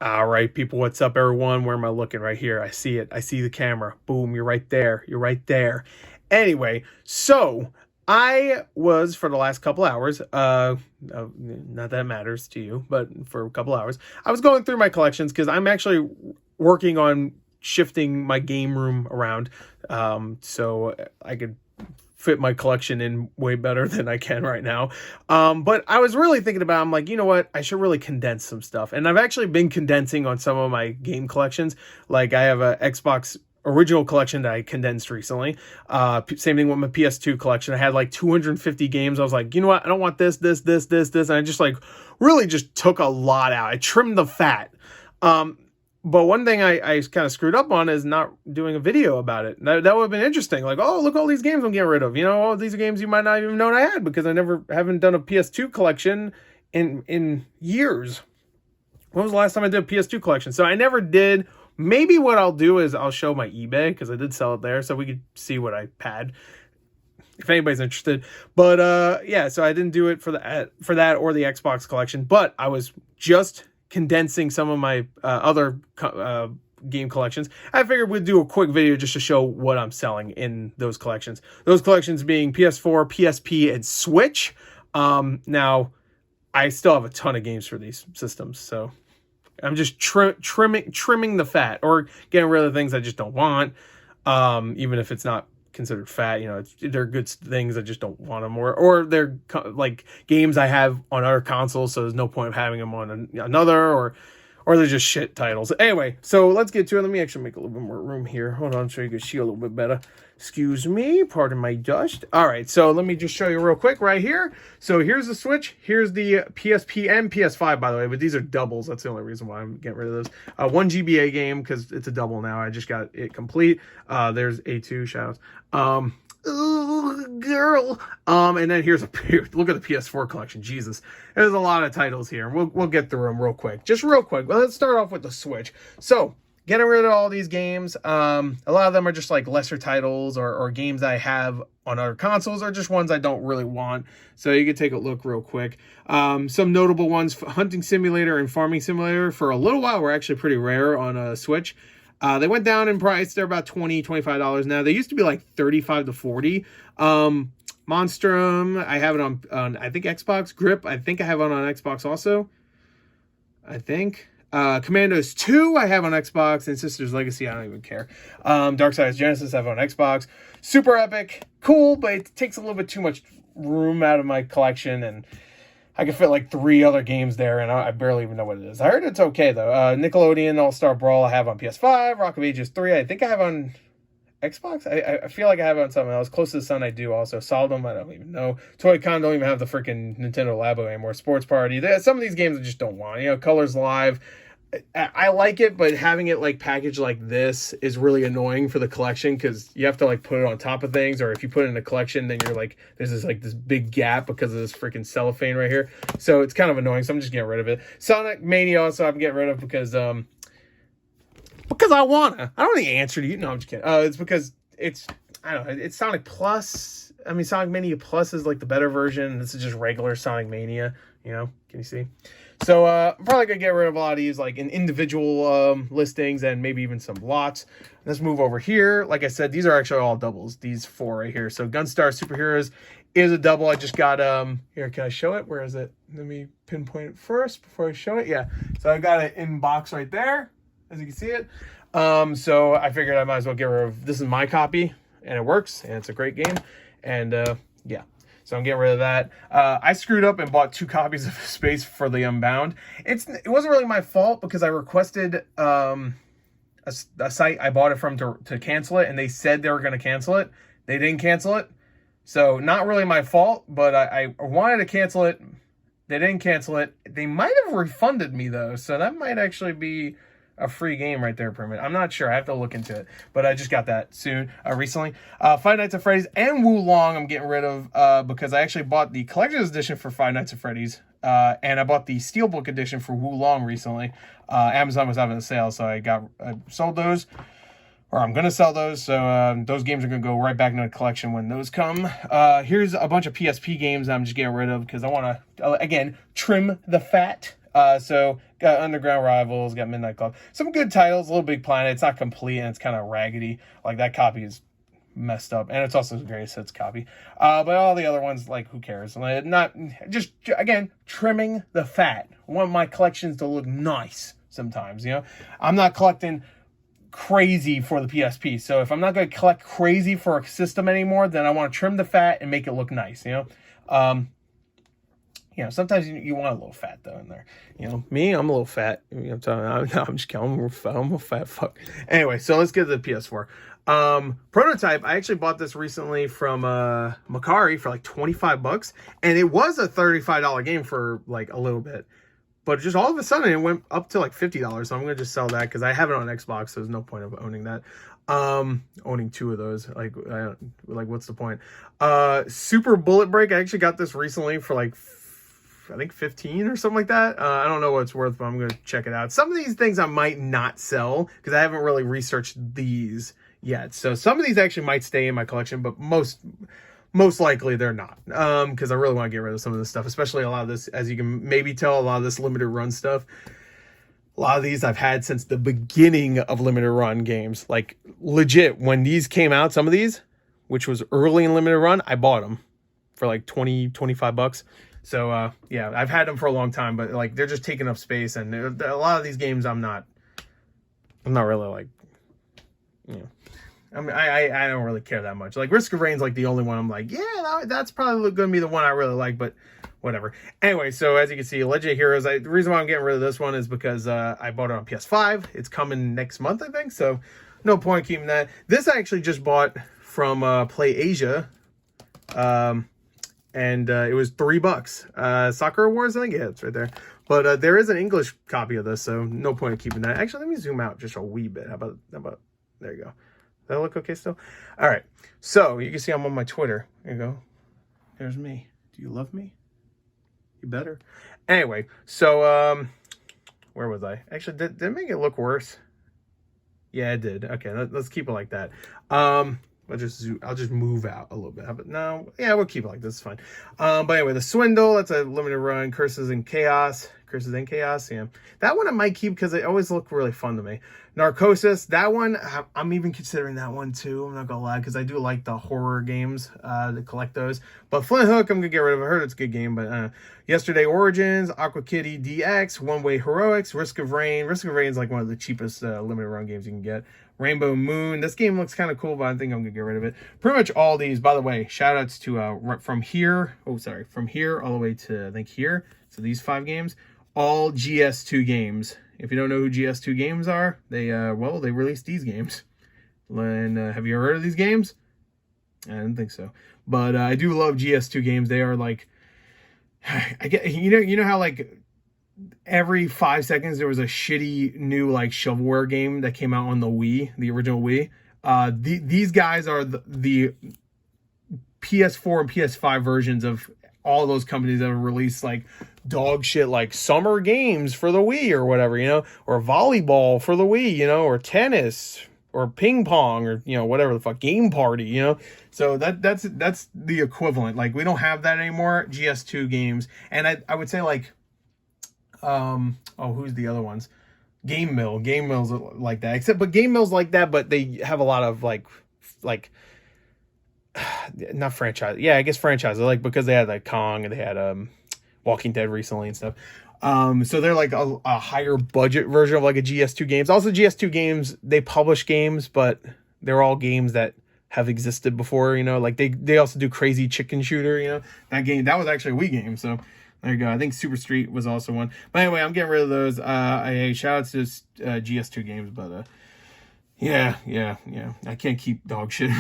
All right, people, what's up, everyone? Where am I looking? Right here. I see it. I see the camera. Boom, you're right there. You're right there. Anyway, so I was for the last couple hours, not that it matters to you, but for a couple hours, I was going through my collections because I'm actually working on shifting my game room around, so I could fit my collection in way better than I can right now. But I was really thinking about, I'm like, you know what? I should really condense some stuff. And I've actually been condensing on some of my game collections. Like I have a Xbox original collection that I condensed recently. Same thing with my PS2 collection. I had like 250 games. I was like, you know what? I don't want this. And I just like really just took a lot out. I trimmed the fat. But one thing I kind of screwed up on is not doing a video about it. That would have been interesting. Like, oh, look, all these games I'm getting rid of. You know, all these are games you might not even know I had because I haven't done a PS2 collection in years. When was the last time I did a PS2 collection? So I never did. Maybe what I'll do is I'll show my eBay because I did sell it there, so we could see what I had if anybody's interested. But yeah, so I didn't do it for that or the Xbox collection. But I was just condensing some of my other game collections. I figured we'd do a quick video just to show what I'm selling in those collections. Those collections being PS4, PSP, and Switch. Now, I still have a ton of games for these systems, so I'm just trimming the fat or getting rid of the things I just don't want, even if it's not considered fat. You know, they're good things. I just don't want them, or they're like games I have on other consoles, so there's no point of having them on another, or they're just shit titles. Anyway, so let's get to it. Let me actually make a little bit more room here. Hold on, so you can see a little bit better. Excuse me, pardon my dust. All right, so let me just show you real quick right here. So here's the Switch. Here's the PSP and PS5, by the way, but these are doubles. That's the only reason why I'm getting rid of those. One GBA game, because it's a double now. I just got it complete. There's A2, shout outs. Ooh, girl. And then here's look at the PS4 collection. Jesus, there's a lot of titles here. We'll get through them real quick. Just real quick. Well, let's start off with the Switch. So getting rid of all these games. A lot of them are just like lesser titles or games I have on other consoles, or just ones I don't really want. So you can take a look real quick. Some notable ones: Hunting Simulator and Farming Simulator. For a little while, were actually pretty rare on a Switch. They went down in price. They're about $20, $25 now. They used to be like $35 to $40. Monstrum, I have it on I think Xbox. Grip, I think I have it on Xbox also. I think. Commandos 2, I have on Xbox. And Sister's Legacy, I don't even care. Darksiders Genesis, I have on Xbox. Super Epic, cool, but it takes a little bit too much room out of my collection, and I can fit like 3 other games there, and I barely even know what it is. I heard it's okay, though. Nickelodeon All-Star Brawl I have on PS5. Rock of Ages 3 I think I have on Xbox. I feel like I have it on something else. Close to the Sun I do also. Soldom, I don't even know. Toy-Con don't even have the freaking Nintendo Labo anymore. Sports Party. Some of these games I just don't want. You know, Colors Live. I like it, but having it like packaged like this is really annoying for the collection, because you have to like put it on top of things, or if you put it in a collection, then you're like, there's this big gap because of this freaking cellophane right here. So it's kind of annoying. So I'm just getting rid of it. Sonic Mania also I'm getting rid of because I wanna. I don't know the answer to you. No, I'm just kidding. It's because I don't know. It's Sonic Plus. I mean, Sonic Mania Plus is like the better version. This is just regular Sonic Mania. You know, can you see? So I'm probably going to get rid of a lot of these like in individual listings, and maybe even some lots. Let's move over here. Like I said, these are actually all doubles, these 4 right here. So Gunstar Superheroes is a double. I just got, here, can I show it? Where is it? Let me pinpoint it first before I show it. Yeah, so I got it in box right there, as you can see it. So I figured I might as well get rid of, this is my copy, and it works, and it's a great game. And yeah. So I'm getting rid of that. I screwed up and bought 2 copies of Space for the Unbound. It wasn't really my fault, because I requested a site I bought it from to cancel it, and they said they were going to cancel it. They didn't cancel it. So not really my fault, but I wanted to cancel it. They didn't cancel it. They might have refunded me, though. So that might actually be a free game right there, permit. I'm not sure. I have to look into it. But I just got that recently. Five Nights at Freddy's and Wulong I'm getting rid of because I actually bought the collector's edition for Five Nights at Freddy's. And I bought the Steelbook edition for Wulong recently. Amazon was having a sale, so I sold those. Or I'm going to sell those, so those games are going to go right back into the collection when those come. Here's a bunch of PSP games I'm just getting rid of because I want to, again, trim the fat. So got Underground Rivals, got Midnight Club, some good titles. Little Big Planet. It's not complete and it's kind of raggedy. Like that copy is messed up, and it's also the greatest hits copy. But all the other ones, like, who cares? Like, not just, again, trimming the fat. I want my collections to look nice sometimes. I'm not collecting crazy for the PSP. So if I'm not going to collect crazy for a system anymore, then I want to trim the fat and make it look nice. Sometimes you want a little fat though in there. Me, I'm a little fat. I'm just kidding. I'm a fat fuck. Anyway, so let's get to the PS4. Prototype, I actually bought this recently from Macari for like $25, and it was a $35 game for like a little bit. But just all of a sudden, it went up to like $50. So I'm going to just sell that because I have it on Xbox. So there's no point of owning that. Owning two of those. Like, what's the point? Super Bullet Break. I actually got this recently for like, I think 15 or something like that. I don't know what it's worth, but I'm going to check it out. Some of these things I might not sell because I haven't really researched these yet. So some of these actually might stay in my collection, but most likely they're not, because I really want to get rid of some of this stuff, especially a lot of this, as you can maybe tell, a lot of this limited run stuff. A lot of these I've had since the beginning of limited run games. Like, legit, when these came out, some of these, which was early in limited run, I bought them for like $20-$25. So yeah, I've had them for a long time, but like they're just taking up space, and a lot of these games I'm not really like, I mean, I don't really care that much. Like, Risk of Rain's like the only one I'm like, yeah, that's probably going to be the one I really like, but whatever. Anyway, so as you can see, Legend of Heroes, the reason why I'm getting rid of this one is because I bought it on PS5. It's coming next month, I think, so no point keeping that. This I actually just bought from Play Asia, and it was $3. Sakura Wars, I think, yeah, it's right there. But there is an English copy of this, so no point in keeping that. Actually, let me zoom out just a wee bit. How about there you go. Does that look okay still? All right. So you can see I'm on my Twitter. There you go. There's me. Do you love me? You better. Anyway, so where was I? Actually, did it make it look worse? Yeah, it did. Okay, let's keep it like that. I'll just move out a little bit. But no, yeah, we'll keep it like this. It's fine. But anyway, the Swindle, that's a limited run. Curses in Chaos, yeah. That one I might keep because they always look really fun to me. Narcosis, that one, I'm even considering that one too. I'm not gonna lie, because I do like the horror games, to collect those. But Flint Hook, I'm gonna get rid of. I heard it's a good game, but Yesterday Origins, Aqua Kitty DX, One Way Heroics, Risk of Rain. Risk of Rain is like one of the cheapest limited run games you can get. Rainbow Moon. This game looks kind of cool, but I think I'm gonna get rid of it. Pretty much all these, by the way, shout outs to from here all the way to I think here. So these 5 games, all GS2 games. If you don't know who GS2 games are, they released these games. And have you ever heard of these games? I don't think so. But I do love GS2 games. They are like, I get, you know how like every 5 seconds there was a shitty new like shovelware game that came out on the Wii, the original Wii. These guys are the PS4 and PS5 versions of all those companies that have released like dog shit like summer games for the Wii or whatever, or volleyball for the Wii, or tennis or ping pong or, whatever the fuck, Game Party, So that's the equivalent. Like, we don't have that anymore. GS2 games. And I would say like, who's the other ones? Game Mill. Game Mill's like that. But Game Mill's like that, but they have a lot of like not franchise. Yeah, I guess franchises, like, because they had like Kong and they had Walking Dead recently and stuff. So they're like a higher budget version of like a GS2 games. Also, GS2 games, they publish games, but they're all games that have existed before, like they also do Crazy Chicken Shooter, that game, that was actually a Wii game. So there you go. I think Super Street was also one. But anyway, I'm getting rid of those. Shout out to GS2 games, but yeah. I can't keep dog shit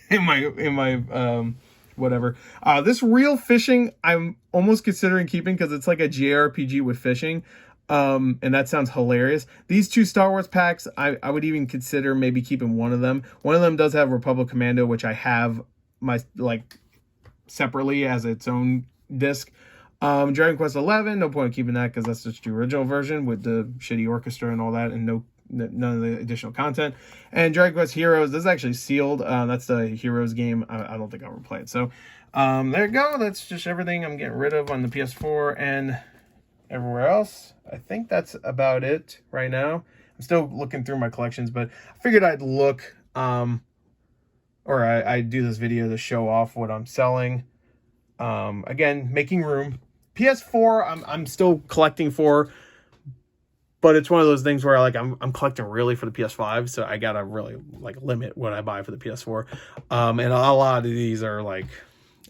in my whatever. This Real Fishing, I'm almost considering keeping because it's like a JRPG with fishing. And that sounds hilarious. These 2 Star Wars packs, I would even consider maybe keeping one of them. One of them does have Republic Commando, which I have separately as its own disc. Dragon Quest 11, no point in keeping that because that's just the original version with the shitty orchestra and all that, and none of the additional content. And Dragon Quest Heroes, this is actually sealed. That's the Heroes game. I don't think I'll ever play it. So there you go. That's just everything I'm getting rid of on the PS4. And everywhere else, I think that's about it right now. I'm still looking through my collections, but I figured I'd look, or I do this video to show off what I'm selling. Again, making room. PS4, I'm still collecting for, but it's one of those things where like I'm collecting really for the PS5, so I gotta really like limit what I buy for the PS4. And a lot of these are like,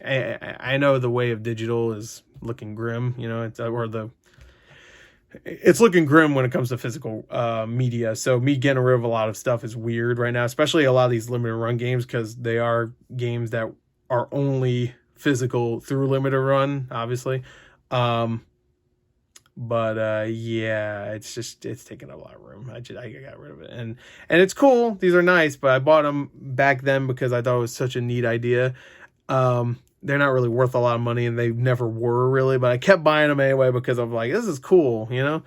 I know the way of digital is looking grim, you know, it's looking grim when it comes to physical media. So me getting rid of a lot of stuff is weird right now, especially a lot of these limited run games, because they are games that are only physical through limited run, obviously. But yeah, it's taking up a lot of room. I got rid of it, and it's cool. These are nice, but I bought them back then because I thought it was such a neat idea. They're not really worth a lot of money, and they never were really, but I kept buying them anyway because I'm like, this is cool, you know.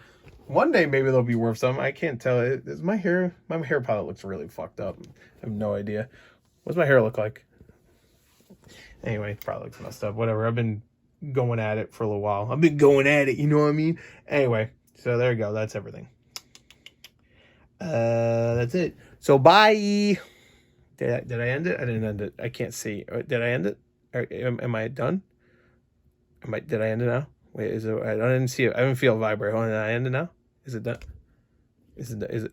One day maybe they'll be worth something. I can't tell. Is my hair palette looks really fucked up. I have no idea. What's my hair look like? Anyway, it probably looks messed up. Whatever. I've been going at it for a little while. I've been going at it, you know what I mean? Anyway, so there you go. That's everything. That's it. So bye. Did I end it? I didn't end it. I can't see. Did I end it? Or am I done? Did I end it now? Wait, is it? I didn't see it. I didn't feel it vibrate. Hold on, did I end it now? Is it done? Is it?